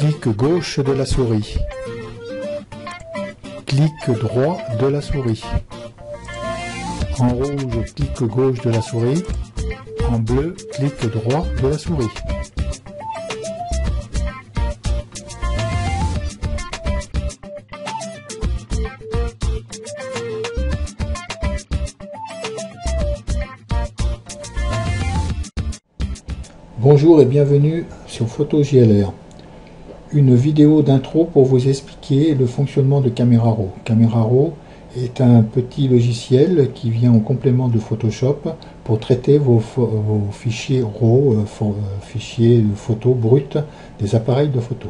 Clic gauche de la souris. Clic droit de la souris. En rouge, clic gauche de la souris. En bleu, clic droit de la souris. Bonjour et bienvenue sur Photo JLR. Une vidéo d'intro pour vous expliquer le fonctionnement de Camera Raw. Camera Raw est un petit logiciel qui vient en complément de Photoshop pour traiter vos fichiers RAW, fichiers de photos brutes des appareils de photo.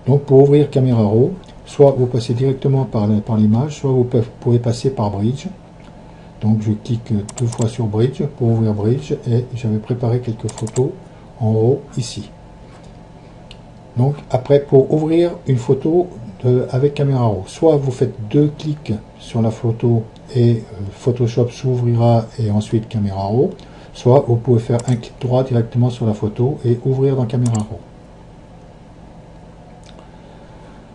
Donc pour ouvrir Camera Raw, soit vous passez directement par l'image, soit vous pouvez passer par Bridge. Donc je clique deux fois sur Bridge pour ouvrir Bridge et j'avais préparé quelques photos en haut ici. Donc après, pour ouvrir une photo avec Camera Raw, soit vous faites deux clics sur la photo et Photoshop s'ouvrira et ensuite Camera Raw, soit vous pouvez faire un clic droit directement sur la photo et ouvrir dans Camera Raw.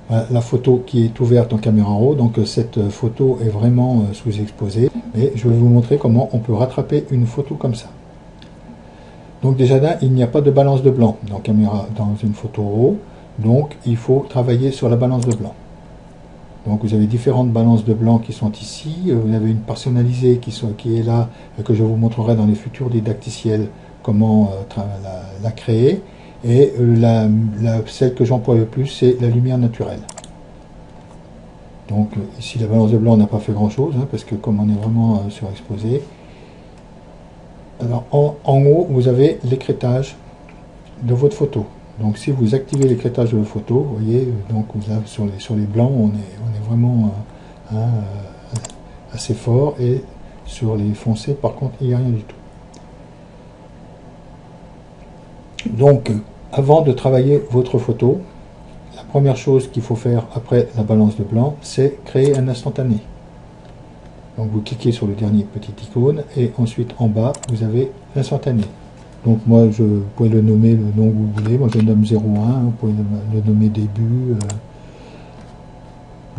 Voilà la photo qui est ouverte en Camera Raw. Donc cette photo est vraiment sous-exposée et je vais vous montrer comment on peut rattraper une photo comme ça. Donc déjà là, il n'y a pas de balance de blanc dans une photo RAW, donc il faut travailler sur la balance de blanc. Donc vous avez différentes balances de blanc qui sont ici, vous avez une personnalisée qui est là, que je vous montrerai dans les futurs didacticiels comment la créer. Et celle que j'emploie le plus, c'est la lumière naturelle. Donc ici la balance de blanc n'a pas fait grand chose, parce que comme on est vraiment surexposé. Alors en haut, vous avez l'écrêtage de votre photo. Donc si vous activez l'écrêtage de votre photo, vous voyez, donc là, sur les blancs, on est vraiment assez fort, et sur les foncés, par contre, il n'y a rien du tout. Donc, avant de travailler votre photo, la première chose qu'il faut faire après la balance de blanc, c'est créer un instantané. Donc vous cliquez sur le dernier petit icône et ensuite en bas, vous avez l'instantané. Donc moi, vous pouvez le nommer le nom que vous voulez. Moi, je le nomme 01, vous pouvez le nommer début.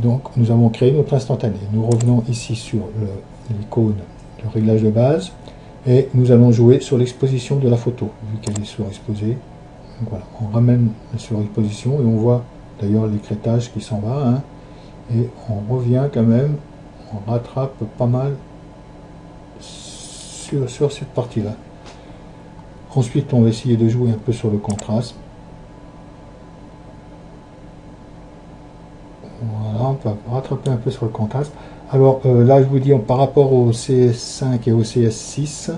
Donc nous avons créé notre instantané. Nous revenons ici sur l'icône de réglage de base et nous allons jouer sur l'exposition de la photo, vu qu'elle est surexposée. Donc voilà, on ramène la surexposition et on voit d'ailleurs l'écrêtage qui s'en va, et on revient quand même, on rattrape pas mal sur cette partie-là. Ensuite, on va essayer de jouer un peu sur le contraste. Voilà, on peut rattraper un peu sur le contraste. Alors là, je vous dis, par rapport au CS5 et au CS6,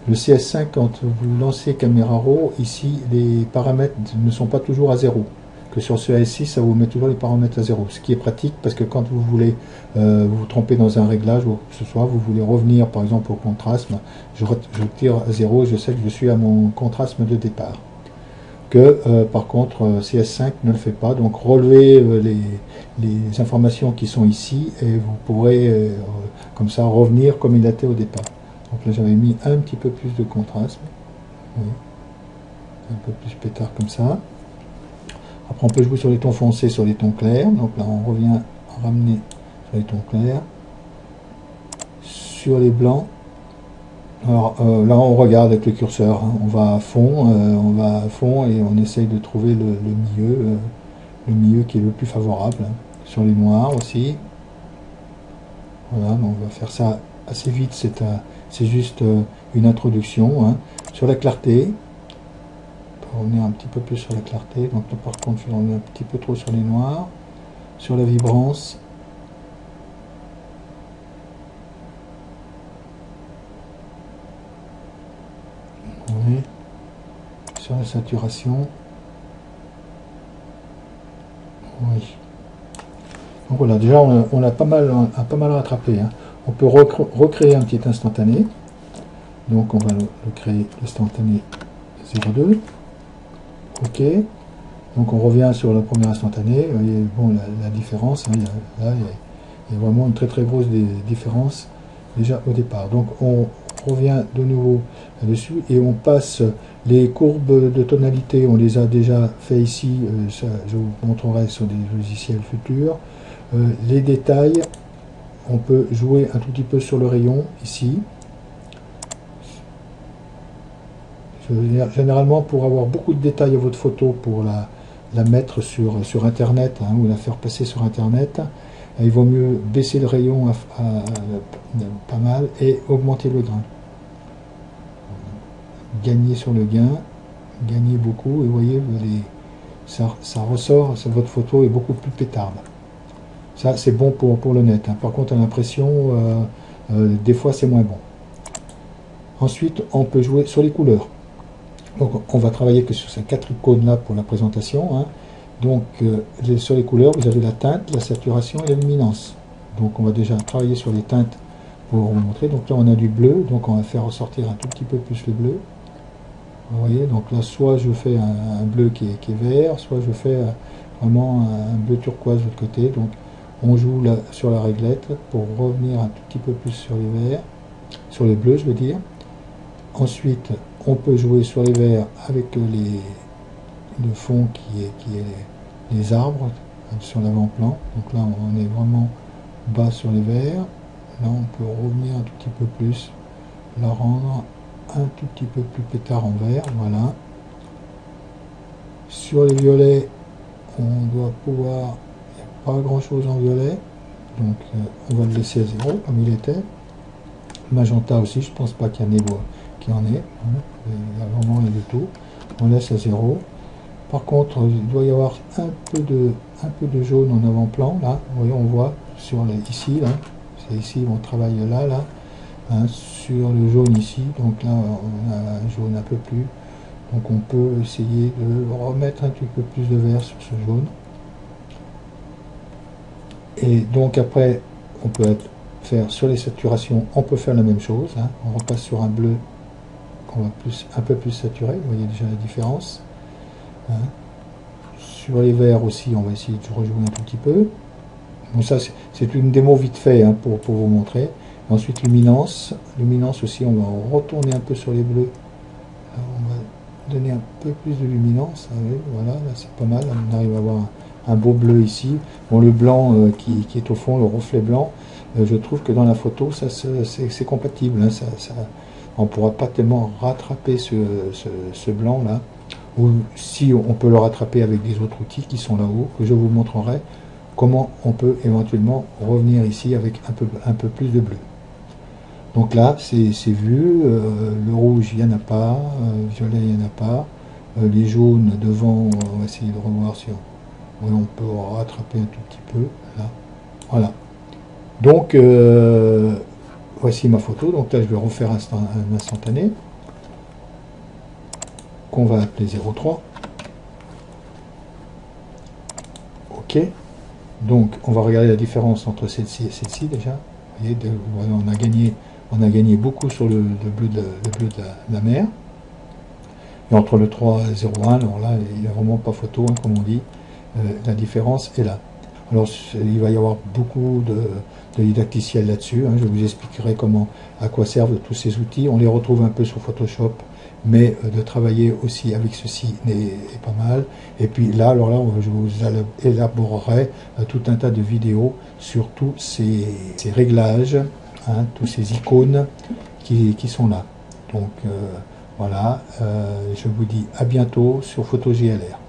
le CS5, quand vous lancez Camera Raw, ici, les paramètres ne sont pas toujours à 0. Que sur ce CS6, ça vous met toujours les paramètres à 0. Ce qui est pratique, parce que quand vous voulez vous tromper dans un réglage, ou que ce soit, vous voulez revenir, par exemple, au contraste, je tire à 0 et je sais que je suis à mon contraste de départ. Par contre, CS5 ne le fait pas. Donc, relevez les informations qui sont ici et vous pourrez, comme ça, revenir comme il était au départ. Donc là, j'avais mis un petit peu plus de contraste. Oui. Un peu plus pétard comme ça. Après, on peut jouer sur les tons foncés, sur les tons clairs. Donc là, on revient ramener sur les tons clairs. Sur les blancs. Alors là, on regarde avec le curseur. On va à fond, et on essaye de trouver le milieu qui est le plus favorable. Sur les noirs aussi. Voilà, donc on va faire ça assez vite. C'est juste une introduction. Sur la clarté. On est un petit peu plus sur la clarté, donc là, par contre on est un petit peu trop sur les noirs. Sur la vibrance, oui. Sur la saturation, oui. Donc voilà, déjà on a pas mal rattrapé. On peut recréer un petit instantané, donc on va le créer l'instantané 02. Ok, donc on revient sur la première instantanée. Vous voyez, bon, la différence, il y a vraiment une très grosse différence déjà au départ. Donc on revient de nouveau là-dessus et on passe les courbes de tonalité, on les a déjà fait ici, ça, je vous montrerai sur des logiciels futurs. Les détails, on peut jouer un tout petit peu sur le rayon ici. Généralement, pour avoir beaucoup de détails à votre photo, pour la mettre sur Internet, hein, ou la faire passer sur Internet, il vaut mieux baisser le rayon pas mal et augmenter le grain. Gagner sur le gain, gagner beaucoup, et vous voyez, ça ressort, votre photo est beaucoup plus pétarde. Ça, c'est bon pour le net, hein. Par contre, à l'impression, des fois, c'est moins bon. Ensuite, on peut jouer sur les couleurs. Donc, on va travailler que sur ces 4 icônes là pour la présentation, hein. Donc, sur les couleurs, vous avez la teinte, la saturation et la luminance. Donc, on va déjà travailler sur les teintes pour vous montrer. Donc là, on a du bleu, donc on va faire ressortir un tout petit peu plus le bleu. Vous voyez, donc là, soit je fais un bleu qui est vert, soit je fais vraiment un bleu turquoise de l'autre côté. Donc, on joue là sur la réglette pour revenir un tout petit peu plus sur les verts, sur les bleus, je veux dire. Ensuite, on peut jouer sur les verts avec le fond qui est les arbres sur l'avant-plan. Donc là, on est vraiment bas sur les verts. Là, on peut revenir un tout petit peu plus, la rendre un tout petit peu plus pétard en vert. Voilà. Sur les violets, on doit pouvoir... Il n'y a pas grand-chose en violet. Donc, on va le laisser à 0, comme il était. Magenta aussi, je ne pense pas qu'il y en ait. Il y a vraiment rien du tout. On laisse à 0. Par contre, il doit y avoir un peu de jaune en avant-plan. Là, vous voyez, on voit sur ici, là, c'est ici on travaille là, hein, sur le jaune ici. Donc là, on a un jaune un peu plus. Donc on peut essayer de remettre un petit peu plus de vert sur ce jaune. Et donc après, on peut faire sur les saturations, on peut faire la même chose, hein. On repasse sur un bleu qu'on va un peu plus saturé, vous voyez déjà la différence, hein. Sur les verts aussi, on va essayer de rejouer un tout petit peu. Bon, ça c'est une démo vite fait, hein, pour vous montrer. Et ensuite luminance aussi, on va retourner un peu sur les bleus. Alors, on va donner un peu plus de luminance, hein, voilà, là c'est pas mal, on arrive à avoir un beau bleu ici. Bon, le blanc qui est au fond, le reflet blanc, je trouve que dans la photo, ça c'est compatible, hein, on ne pourra pas tellement rattraper ce blanc là, ou si on peut le rattraper avec des autres outils qui sont là-haut, que je vous montrerai comment on peut éventuellement revenir ici avec un peu plus de bleu. Donc là, c'est vu, le rouge, il n'y en a pas, le violet, il n'y en a pas, les jaunes devant, on va essayer de revoir si on peut rattraper un tout petit peu, là, voilà. Donc, voici ma photo. Donc là, je vais refaire un instantané qu'on va appeler 03. OK. Donc, on va regarder la différence entre celle-ci et celle-ci déjà. Vous voyez, on a gagné beaucoup sur le bleu de la mer. Et entre le 3 et 01, alors là, il n'y a vraiment pas photo, hein, comme on dit. La différence est là. Alors, il va y avoir beaucoup de didacticiels là-dessus, hein. Je vous expliquerai à quoi servent tous ces outils. On les retrouve un peu sur Photoshop, mais de travailler aussi avec ceci est pas mal. Et puis là, alors là, je vous élaborerai tout un tas de vidéos sur tous ces réglages, hein, tous ces icônes qui sont là. Donc voilà, je vous dis à bientôt sur PhotoJLR.